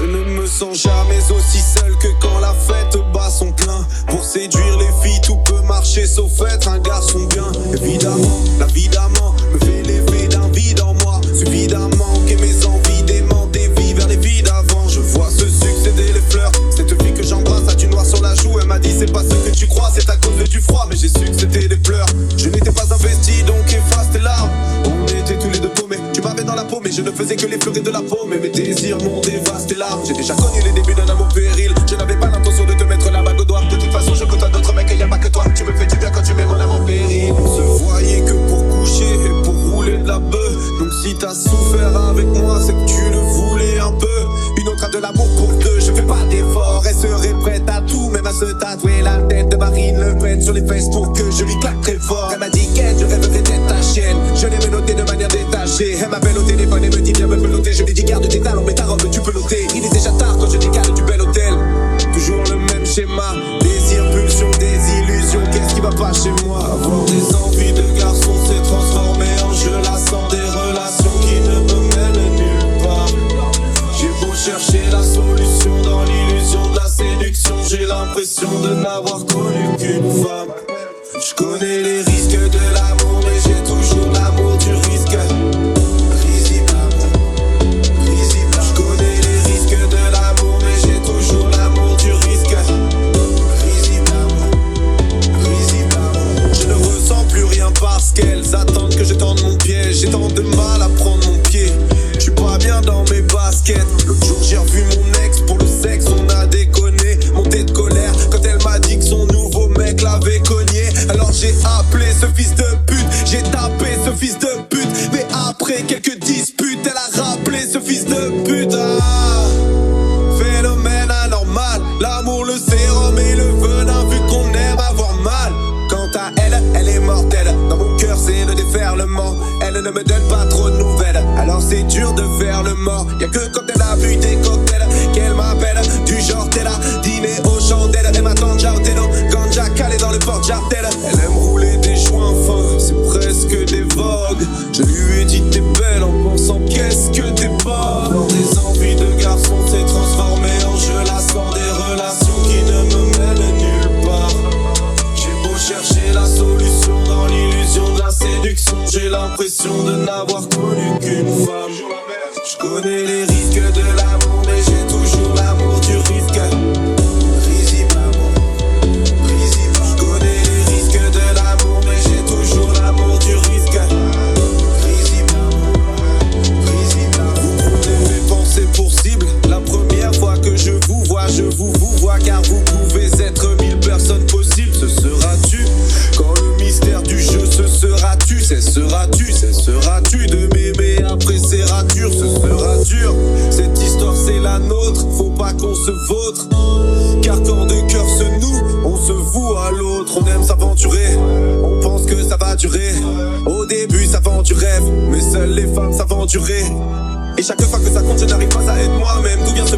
Je ne me sens jamais aussi seul que quand la fête bat son plein. Pour séduire les filles tout peut marcher sauf être un garçon bien. Évidemment, la vie d'amant me fait l'effet d'un vide en moi. Suffit d'un manque et mes envies démentent des vies vers les vies d'avant. Je vois ce succéder les fleurs. Cette fille que j'embrasse a du noir sur la joue. Elle m'a dit c'est pas ce que tu crois, c'est à cause du froid. Mais j'ai su que c'était des pleurs. Je n'étais pas investi donc efface tes larmes. On était tous les deux paumés, tu m'avais dans la peau mais je ne faisais que l'effleurer de la peau. Mais mes désirs m'ont dévasté l'âme. J'ai déjà connu les débuts d'un amour péril. Je n'avais pas l'intention de te mettre la bague au doigt. De toute façon je côtoie d'autres mecs et y'a pas que toi. Tu me fais du bien quand tu mets mon âme en péril. On se voyait que pour coucher et pour rouler de la bœuf. Donc si t'as souffert avec moi c'est que tu le voulais un peu. Une autre a de l'amour pour deux, je fais pas d'effort. Elle serait prête à tout, même à se tatouer la tête de Marine Le Pen sur les fesses pour que je lui claque très fort. Elle m'a dit qu'elle, je rêverais d'être ta chienne. Je l'ai menotté de manière détachée. Elle m'appelle au téléphone et me dit viens me peloter. Je lui dis garde tes talons mais ta robe tu peux l'ôter. Il est déjà tard quand je décale du bel hôtel. Toujours le même schéma, désir, pulsion, désillusion. Qu'est-ce qui va pas chez moi? Avoir des envies de garçon s'est transformé en jeu lassant. Des relations qui ne me mènent nulle part. J'ai beau chercher la solution dans l'illusion de la séduction. J'ai l'impression de n'avoir connu qu'une femme. Je connais les risques de l'amour mais j'ai toujours l'amour du risque. Risible amour, risible. Je connais les risques de l'amour mais j'ai toujours l'amour du risque. Risible amour, risible amour. Je ne ressens plus rien parce qu'elles attendent que je tende mon piège. J'ai tant de mal à prendre mon pied. Je suis pas bien dans mes baskets. L'autre jour j'ai revu mon ex pour le sexe. On a déconné, monté de colère quand elle m'a dit que son nouveau mec l'avait cogné. Alors j'ai appelé ce fils de pute, j'ai tapé ce fils de pute. Mais après quelques disputes, elle a rappelé ce fils de pute. Ah, phénomène anormal, l'amour, le sérum et le venin vu qu'on aime avoir mal. Quant à elle, elle est mortelle. Dans mon cœur c'est le déferlement. Elle ne me donne pas trop de nouvelles. Alors c'est dur de faire le mort. Y'a que quand elle a bu des cocktails qu'elle m'appelle. Du genre t'es là, dîner aux chandelles. Elle m'attend Jarteno, ganja calé dans le porte-jartel. Elle aime rouler des joints fins, c'est presque des vogues. Je lui ai dit t'es belle en pensant qu'est-ce que t'es pas. Avoir des envies de garçon s'est transformé en jeu lassant. Des relations qui ne me mènent nulle part. J'ai beau chercher la solution dans l'illusion de la séduction. J'ai l'impression de n'avoir connu qu'une femme. Je connais les risques de l'amour mais j'ai toujours l'amour du risque. Risible amour, risible. Je connais les risques de l'amour mais j'ai toujours l'amour du risque. Risible amour, risible amour. Vous prenez mes pensées pour cible. La première fois que je vous vois car vous pouvez être 1000 personnes possibles. Ce sera-tu quand le mystère du jeu ce sera-tu? Cesseras-tu de m'aimer après c'est rature? Ce sera dur, cette histoire c'est la nôtre. Faut pas qu'on se vautre, car quand deux cœurs se nouent, on se voue à l'autre. On aime s'aventurer, on pense que ça va durer. Au début ça vend du rêve, mais seules les femmes s'aventurer. Et chaque fois que ça compte je n'arrive pas à être moi-même. D'où vient ce